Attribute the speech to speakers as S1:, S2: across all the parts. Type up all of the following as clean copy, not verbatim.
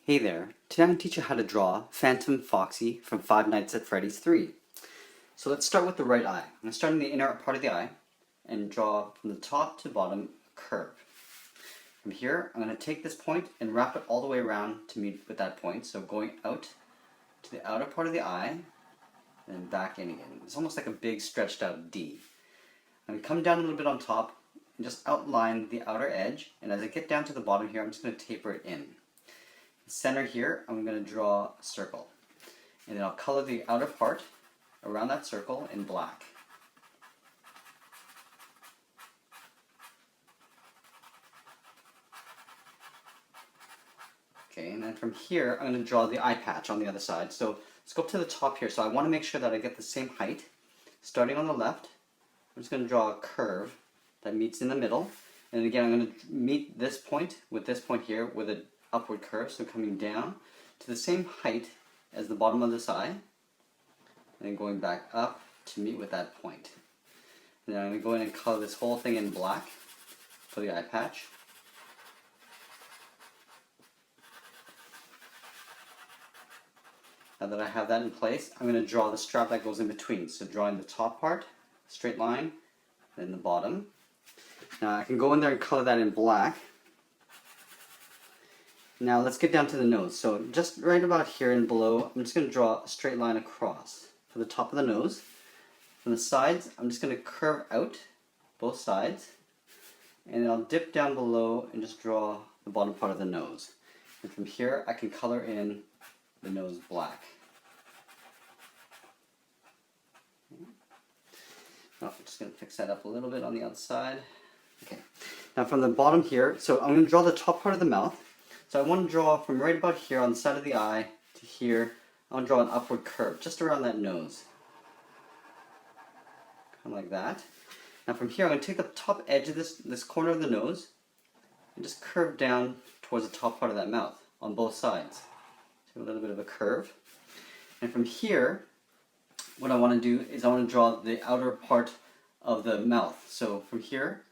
S1: Hey there, today I'm going to teach you how to draw Phantom Foxy from Five Nights at Freddy's 3. So let's start with the right eye. I'm going to start in the inner part of the eye and draw from the top to bottom a curve. From here, I'm going to take this point and wrap it all the way around to meet with that point. So going out to the outer part of the eye and then back in again. It's almost like a big stretched out D. I'm going to come down a little bit on top and just outline the outer edge, and as I get down to the bottom here, I'm just going to taper it in. Center here, I'm going to draw a circle, and then I'll color the outer part around that circle in black. Okay, and then from here I'm going to draw the eye patch on the other side. So let's go up to the top here. So I want to make sure that I get the same height. Starting on the left, I'm just going to draw a curve that meets in the middle, and again I'm going to meet this point with this point here with an upward curve, so coming down to the same height as the bottom of this eye, and then going back up to meet with that point. And then I'm going to go in and color this whole thing in black for the eye patch. Now that I have that in place, I'm going to draw the strap that goes in between. So drawing the top part, straight line, then the bottom. Now I can go in there and color that in black. Now let's get down to the nose. So just right about here and below, I'm just going to draw a straight line across for the top of the nose. From the sides, I'm just going to curve out both sides, and then I'll dip down below and just draw the bottom part of the nose. And from here, I can color in the nose black. Oh, I'm just going to fix that up a little bit on the outside. Okay. Now from the bottom here, so I'm going to draw the top part of the mouth. So I want to draw from right about here on the side of the eye to here. I want to draw an upward curve just around that nose. Kind of like that. Now from here I'm going to take the top edge of this corner of the nose and just curve down towards the top part of that mouth on both sides. So a little bit of a curve. And from here, what I want to do is I want to draw the outer part of the mouth. So from here,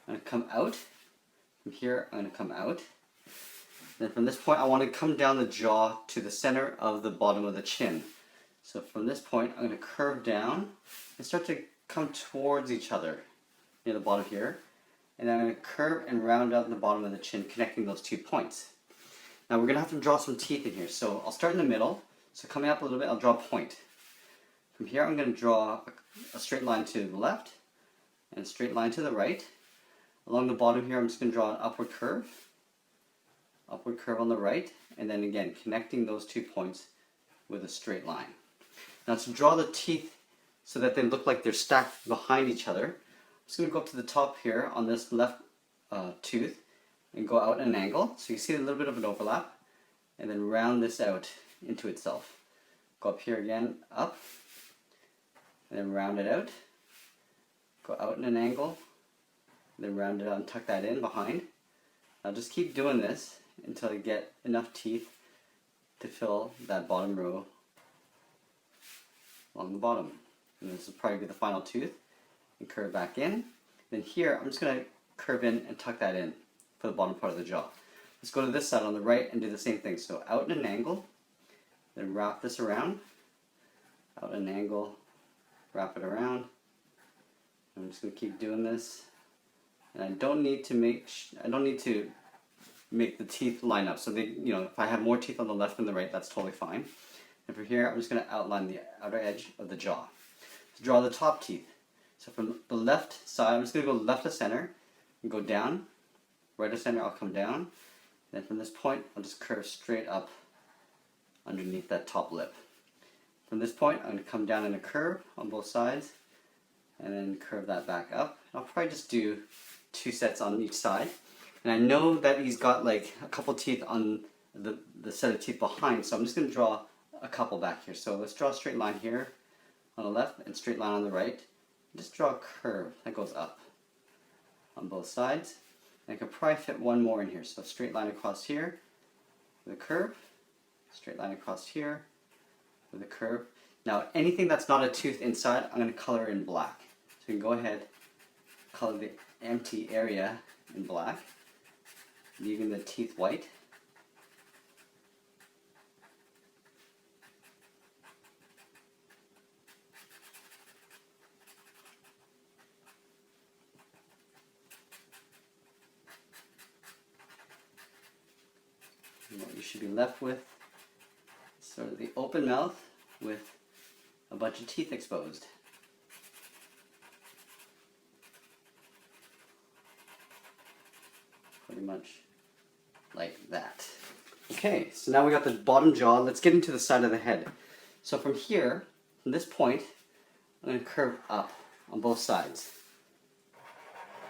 S1: I'm going to come out. From here, I'm going to come out. Then from this point, I want to come down the jaw to the center of the bottom of the chin. So from this point, I'm going to curve down and start to come towards each other near the bottom here. And then I'm going to curve and round out the bottom of the chin, connecting those 2 points. Now we're going to have to draw some teeth in here. So I'll start in the middle. So coming up a little bit, I'll draw a point. From here, I'm going to draw a straight line to the left and a straight line to the right. Along the bottom here, I'm just going to draw an upward curve on the right, and then again connecting those 2 points with a straight line. Now to draw the teeth so that they look like they're stacked behind each other, I'm just going to go up to the top here on this left tooth and go out at an angle, so you see a little bit of an overlap, and then round this out into itself. Go up here again, up, and then round it out, go out at an angle, and then round it out and tuck that in behind. Now just keep doing this until you get enough teeth to fill that bottom row along the bottom. And this will probably be the final tooth. And curve back in. Then here, I'm just going to curve in and tuck that in for the bottom part of the jaw. Let's go to this side on the right and do the same thing. So out at an angle, then wrap this around. Out at an angle, wrap it around. I'm just going to keep doing this. And I don't need to make the teeth line up. So they, if I have more teeth on the left than the right, that's totally fine. And from here, I'm just going to outline the outer edge of the jaw. To draw the top teeth. So from the left side, I'm just going to go left to center and go down. Right to center, I'll come down. And then from this point, I'll just curve straight up underneath that top lip. From this point, I'm going to come down in a curve on both sides and then curve that back up. I'll probably just do 2 sets on each side. And I know that he's got like a couple teeth on the set of teeth behind, so I'm just going to draw a couple back here. So let's draw a straight line here on the left and straight line on the right. Just draw a curve that goes up on both sides. And I could probably fit one more in here. So straight line across here with a curve, straight line across here with a curve. Now anything that's not a tooth inside, I'm going to color in black. So you can go ahead, color the empty area in black, leaving the teeth white. And what you should be left with is sort of the open mouth with a bunch of teeth exposed. Pretty much like that. Okay, so now we got the bottom jaw. Let's get into the side of the head. So from here, from this point, I'm going to curve up on both sides.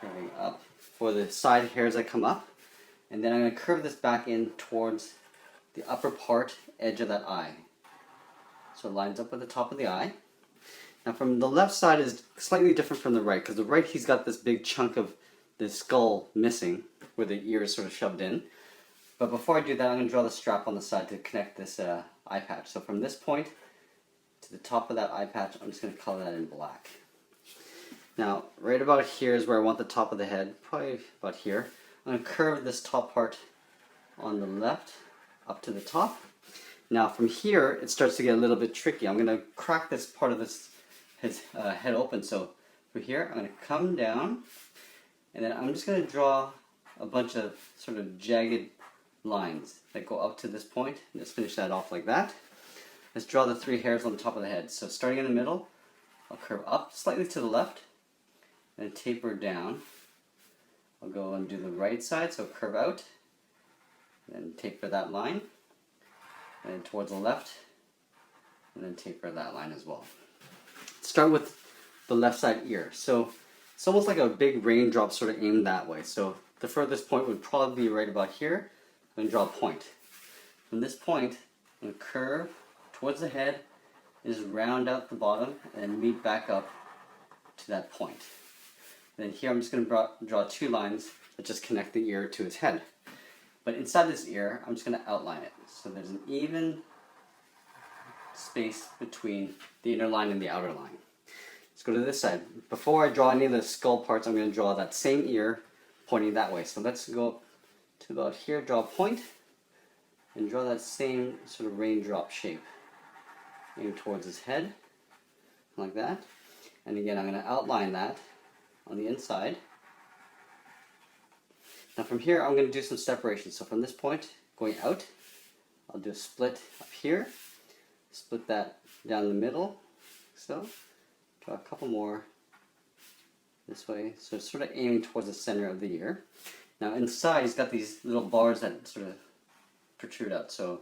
S1: Curving up for the side hairs that come up. And then I'm going to curve this back in towards the upper part edge of that eye. So it lines up with the top of the eye. Now from the left side is slightly different from the right, because the right he's got this big chunk of the skull missing, where the ear is sort of shoved in. But before I do that, I'm going to draw the strap on the side to connect this eye patch. So from this point to the top of that eye patch, I'm just going to color that in black. Now, right about here is where I want the top of the head, probably about here. I'm going to curve this top part on the left up to the top. Now from here, it starts to get a little bit tricky. I'm going to crack this part of his head open. So from here, I'm going to come down, and then I'm just going to draw a bunch of sort of jagged lines that go up to this point. And just finish that off like that. Let's draw the 3 hairs on the top of the head. So starting in the middle, I'll curve up slightly to the left, and taper down. I'll go and do the right side, so curve out, and taper that line, and towards the left, and then taper that line as well. Start with the left side ear. So it's almost like a big raindrop sort of aimed that way. So the furthest point would probably be right about here. I'm going to draw a point. From this point, I'm going to curve towards the head, and just round out the bottom, and meet back up to that point. Then here I'm just going to draw 2 lines that just connect the ear to his head. But inside this ear, I'm just going to outline it. So there's an even space between the inner line and the outer line. Let's go to this side. Before I draw any of the skull parts, I'm going to draw that same ear pointing that way. So let's go to about here, draw a point, and draw that same sort of raindrop shape. Aim towards his head, like that. And again, I'm going to outline that on the inside. Now from here, I'm going to do some separation. So from this point, going out, I'll do a split up here, split that down the middle, so draw a couple more this way. So it's sort of aiming towards the center of the ear. Now inside, he's got these little bars that sort of protrude out. So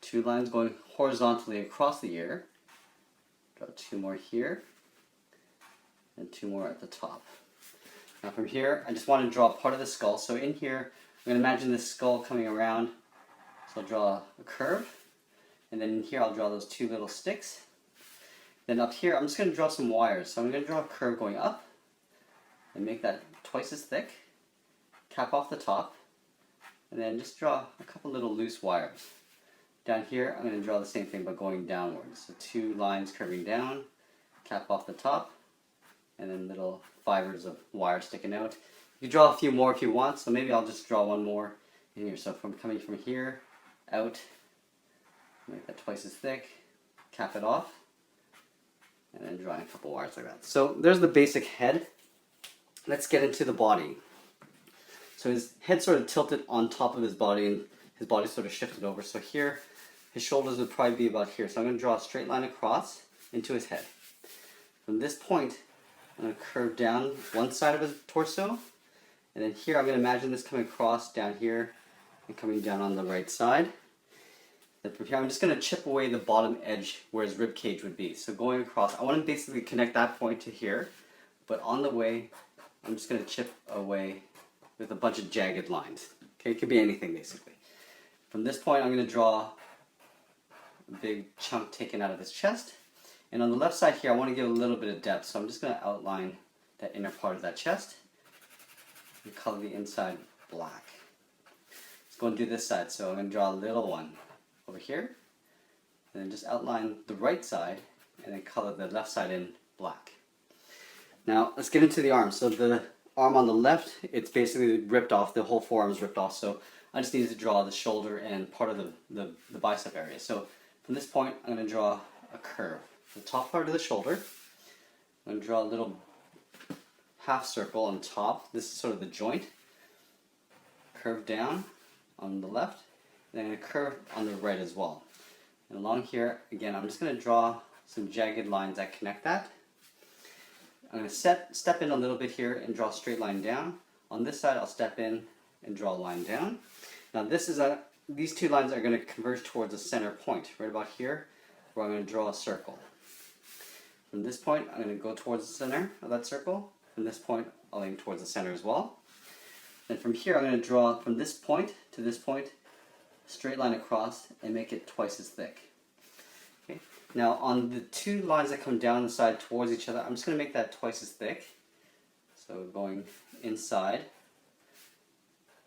S1: 2 lines going horizontally across the ear. Draw 2 more here, and 2 more at the top. Now from here, I just want to draw part of the skull. So in here, I'm going to imagine this skull coming around. So I'll draw a curve, and then in here I'll draw those 2 little sticks. Then up here, I'm just going to draw some wires. So I'm going to draw a curve going up, and make that twice as thick. Cap off the top, and then just draw a couple little loose wires. Down here, I'm going to draw the same thing but going downwards. So 2 lines curving down, cap off the top, and then little fibers of wire sticking out. You can draw a few more if you want, so maybe I'll just draw 1 more in here. So from coming from here, out, make that twice as thick, cap it off, and then drawing a couple wires like that. So there's the basic head. Let's get into the body. So his head sort of tilted on top of his body, and his body sort of shifted over. So here, his shoulders would probably be about here. So I'm going to draw a straight line across into his head. From this point, I'm going to curve down one side of his torso, and then here I'm going to imagine this coming across down here and coming down on the right side. Then from here I'm just going to chip away the bottom edge where his rib cage would be. So going across, I want to basically connect that point to here, but on the way I'm just going to chip away with a bunch of jagged lines. Okay, it could be anything basically. From this point I'm going to draw a big chunk taken out of his chest. And on the left side here, I want to give a little bit of depth, so I'm just going to outline that inner part of that chest and color the inside black. Let's go and do this side. So I'm going to draw a little one over here, and then just outline the right side, and then color the left side in black. Now let's get into the arm. So the arm on the left, it's basically ripped off, the whole forearm is ripped off, so I just need to draw the shoulder and part of the bicep area. So from this point, I'm going to draw a curve. The top part of the shoulder, I'm going to draw a little half circle on top. This is sort of the joint. Curve down on the left, and then a curve on the right as well. And along here, again, I'm just going to draw some jagged lines that connect that. I'm going to step in a little bit here and draw a straight line down. On this side, I'll step in and draw a line down. Now these two lines are going to converge towards a center point, right about here, where I'm going to draw a circle. From this point, I'm going to go towards the center of that circle. From this point, I'll aim towards the center as well. And from here, I'm going to draw from this point to this point, a straight line across, and make it twice as thick. Okay. Now on the two lines that come down the side towards each other, I'm just going to make that twice as thick. So going inside,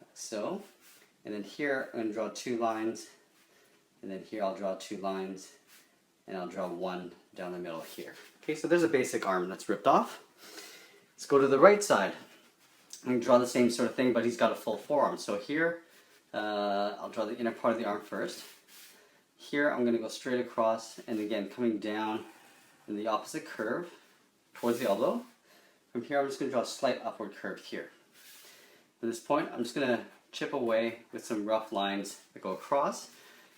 S1: like so. And then here, I'm going to draw two lines. And then here, I'll draw two lines. And I'll draw one down the middle here. Okay, so there's a basic arm that's ripped off. Let's go to the right side. I'm going to draw the same sort of thing, but he's got a full forearm. So here, I'll draw the inner part of the arm first. Here, I'm going to go straight across, and again, coming down in the opposite curve towards the elbow. From here, I'm just going to draw a slight upward curve here. At this point, I'm just going to chip away with some rough lines that go across.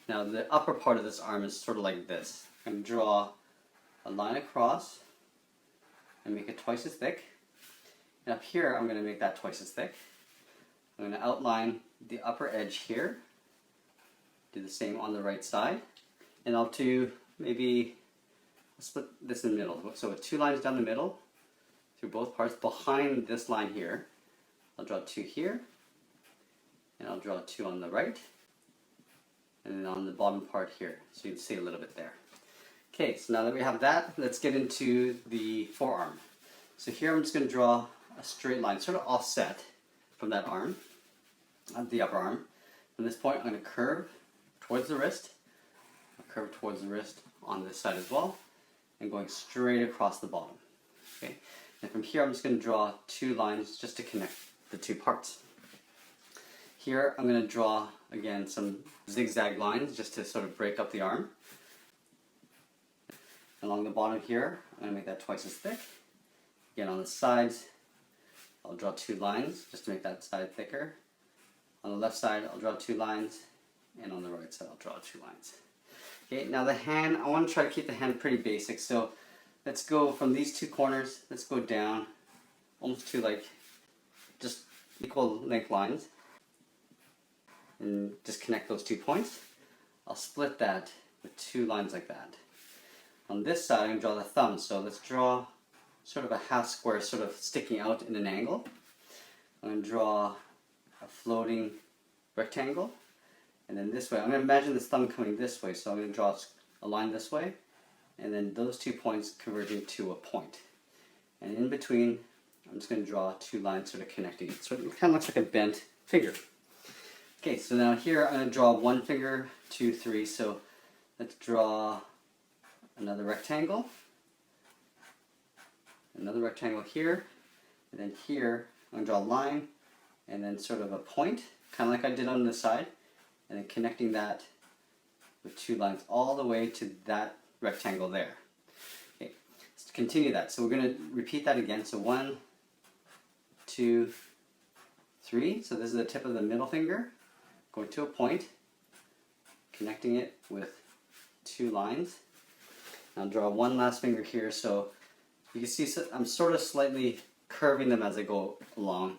S1: Now, the upper part of this arm is sort of like this. I'm going to draw a line across and make it twice as thick. And up here, I'm going to make that twice as thick. I'm going to outline the upper edge here. Do the same on the right side. And I'll do maybe, split this in the middle. So with two lines down the middle, through both parts, behind this line here, I'll draw two here. And I'll draw two on the right. And then on the bottom part here. So you can see a little bit there. Okay, so now that we have that, let's get into the forearm. So here I'm just going to draw a straight line, sort of offset from that arm, the upper arm. From this point, I'm going to curve towards the wrist, I'll curve towards the wrist on this side as well, and going straight across the bottom. Okay, and from here, I'm just going to draw two lines just to connect the two parts. Here, I'm going to draw again some zigzag lines just to sort of break up the arm. Along the bottom here, I'm going to make that twice as thick. Again, on the sides, I'll draw two lines just to make that side thicker. On the left side, I'll draw two lines, and on the right side, I'll draw two lines. Okay, now the hand, I want to try to keep the hand pretty basic, so let's go from these two corners, let's go down almost to like just equal length lines, and just connect those 2 points. I'll split that with two lines like that. On this side, I'm going to draw the thumb, so let's draw sort of a half square sort of sticking out in an angle. I'm going to draw a floating rectangle, and then this way, I'm going to imagine this thumb coming this way, so I'm going to draw a line this way, and then those 2 points converging to a point. And in between, I'm just going to draw two lines sort of connecting it. So it kind of looks like a bent figure. Okay, so now here I'm going to draw 1 finger, 2, 3, so let's draw another rectangle here, and then here I'm going to draw a line, and then sort of a point, kind of like I did on this side, and then connecting that with two lines all the way to that rectangle there. Okay, let's continue that. So we're going to repeat that again. So 1, 2, 3. So this is the tip of the middle finger, going to a point, connecting it with two lines. I'll draw one last finger here, so you can see I'm sort of slightly curving them as I go along.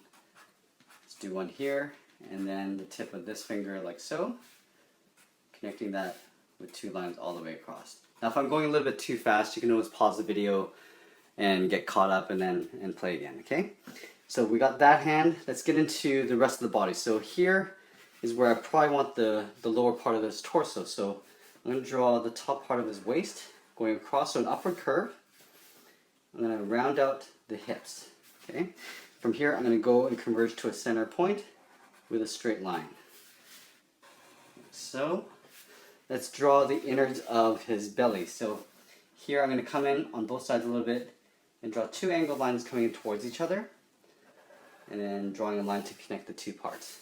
S1: Let's do one here, and then the tip of this finger like so, connecting that with two lines all the way across. Now if I'm going a little bit too fast, you can always pause the video and get caught up and play again, okay? So we got that hand. Let's get into the rest of the body. So here is where I probably want the lower part of his torso. So I'm going to draw the top part of his waist, going across, so an upward curve. I'm going to round out the hips, okay? From here, I'm going to go and converge to a center point with a straight line. So, let's draw the innards of his belly. So here I'm going to come in on both sides a little bit and draw two angled lines coming towards each other, and then drawing a line to connect the two parts.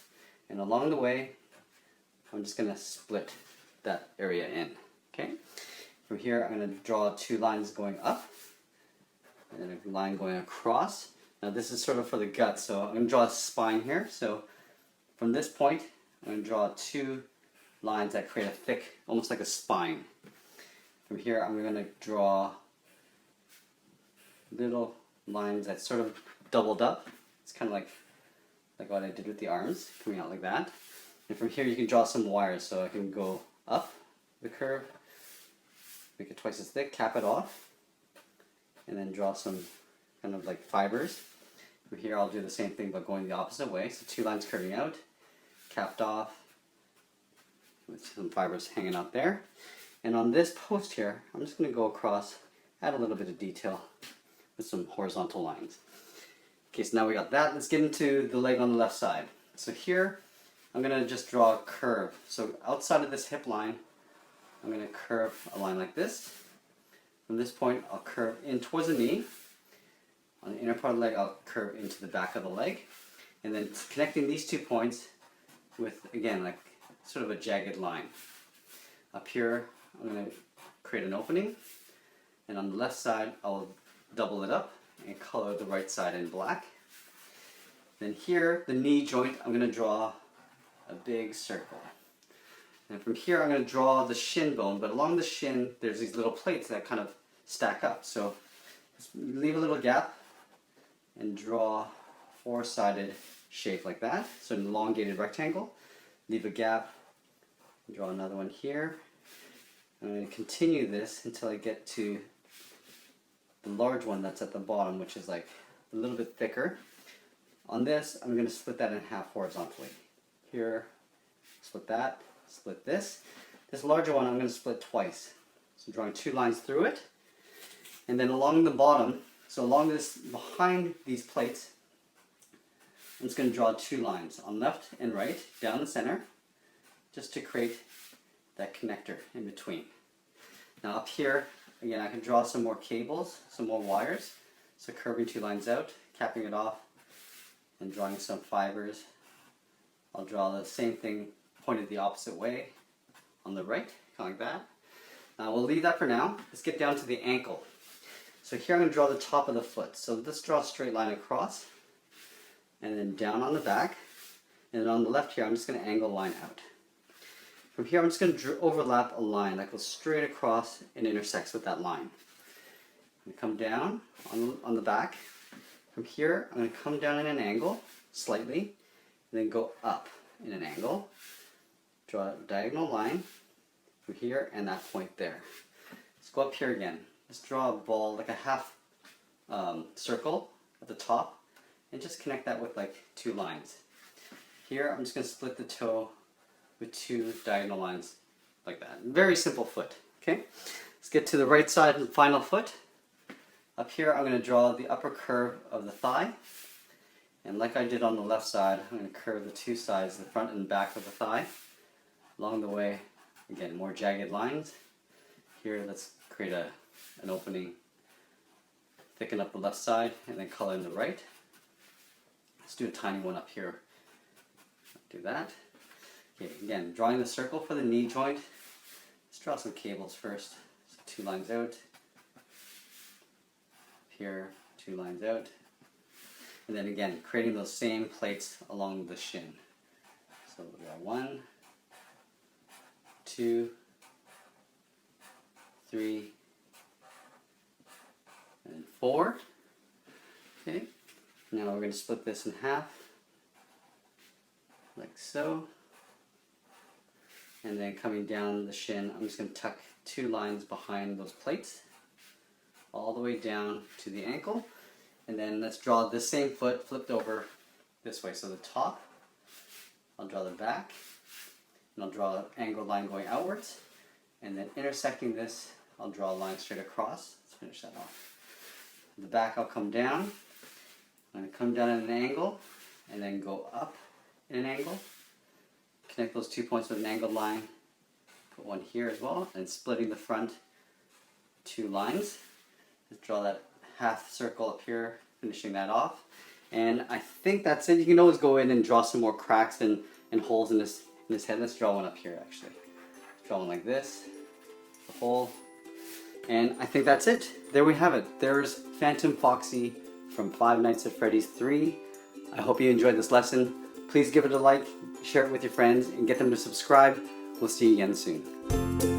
S1: And along the way, I'm just going to split that area in, okay? From here, I'm going to draw two lines going up, and then a line going across. Now this is sort of for the gut, so I'm going to draw a spine here. So from this point, I'm going to draw two lines that create a thick, almost like a spine. From here, I'm going to draw little lines that sort of doubled up. It's kind of like what I did with the arms, coming out like that. And from here, you can draw some wires. So I can go up the curve, make it twice as thick, cap it off, and then draw some kind of like fibers. From here, I'll do the same thing but going the opposite way. So 2 lines curving out, capped off, with some fibers hanging out there. And on this post here, I'm just going to go across, add a little bit of detail with some horizontal lines. Okay, so now we got that. Let's get into the leg on the left side. So here, I'm going to just draw a curve. So outside of this hip line, I'm going to curve a line like this. From this point, I'll curve in towards the knee. On the inner part of the leg, I'll curve into the back of the leg. And then connecting these 2 points with, again, like sort of a jagged line. Up here, I'm going to create an opening. And on the left side, I'll double it up and color the right side in black. Then here, the knee joint, I'm going to draw a big circle. And from here, I'm going to draw the shin bone, but along the shin, there's these little plates that kind of stack up. So just leave a little gap and draw a 4-sided shape like that. So an elongated rectangle. Leave a gap, draw another one here. I'm going to continue this until I get to the large one that's at the bottom, which is like a little bit thicker. On this, I'm going to split that in half horizontally. Here, split that, split this. This larger one I'm going to split twice. So drawing 2 lines through it. And then along the bottom, so along this, behind these plates, I'm just going to draw 2 lines on left and right, down the center, just to create that connector in between. Now up here, again, I can draw some more cables, some more wires. So curving 2 lines out, capping it off, and drawing some fibers. I'll draw the same thing pointed the opposite way on the right, kind of like that. Now we'll leave that for now. Let's get down to the ankle. So here I'm going to draw the top of the foot. So let's draw a straight line across, and then down on the back. And then on the left here, I'm just going to angle a line out. From here, I'm just going to overlap a line that goes straight across and intersects with that line. I'm going to come down on the back. From here, I'm going to come down in an angle, slightly, and then go up in an angle. Draw a diagonal line from here and that point there. Let's go up here again. Let's draw a ball, like a half circle at the top, and just connect that with like 2 lines. Here, I'm just going to split the toe with 2 diagonal lines like that. Very simple foot. Okay, let's get to the right side and final foot. Up here, I'm going to draw the upper curve of the thigh. And like I did on the left side, I'm going to curve the 2 sides, the front and back of the thigh. Along the way, again, more jagged lines. Here, let's create an opening, thicken up the left side, and then color in the right. Let's do a tiny one up here. Do that. Okay, again, drawing the circle for the knee joint. Let's draw some cables first. So 2 lines out. Here, 2 lines out. And then again, creating those same plates along the shin. So we got 1, 2, 3, and 4. Okay, now we're going to split this in half, like so. And then coming down the shin, I'm just going to tuck 2 lines behind those plates, all the way down to the ankle. And then let's draw this same foot flipped over this way. So the top, I'll draw the back, and I'll draw an angled line going outwards. And then intersecting this, I'll draw a line straight across. Let's finish that off. The back, I'll come down. I'm going to come down at an angle, and then go up in an angle. Connect those 2 points with an angled line. Put one here as well, and splitting the front 2 lines. Let's draw that half circle up here, finishing that off. And I think that's it. You can always go in and draw some more cracks and holes in this head. Let's draw one up here actually. Draw one like this, the hole. And I think that's it. There we have it. There's Phantom Foxy from Five Nights at Freddy's 3. I hope you enjoyed this lesson. Please give it a like, share it with your friends, and get them to subscribe We'll see you again soon.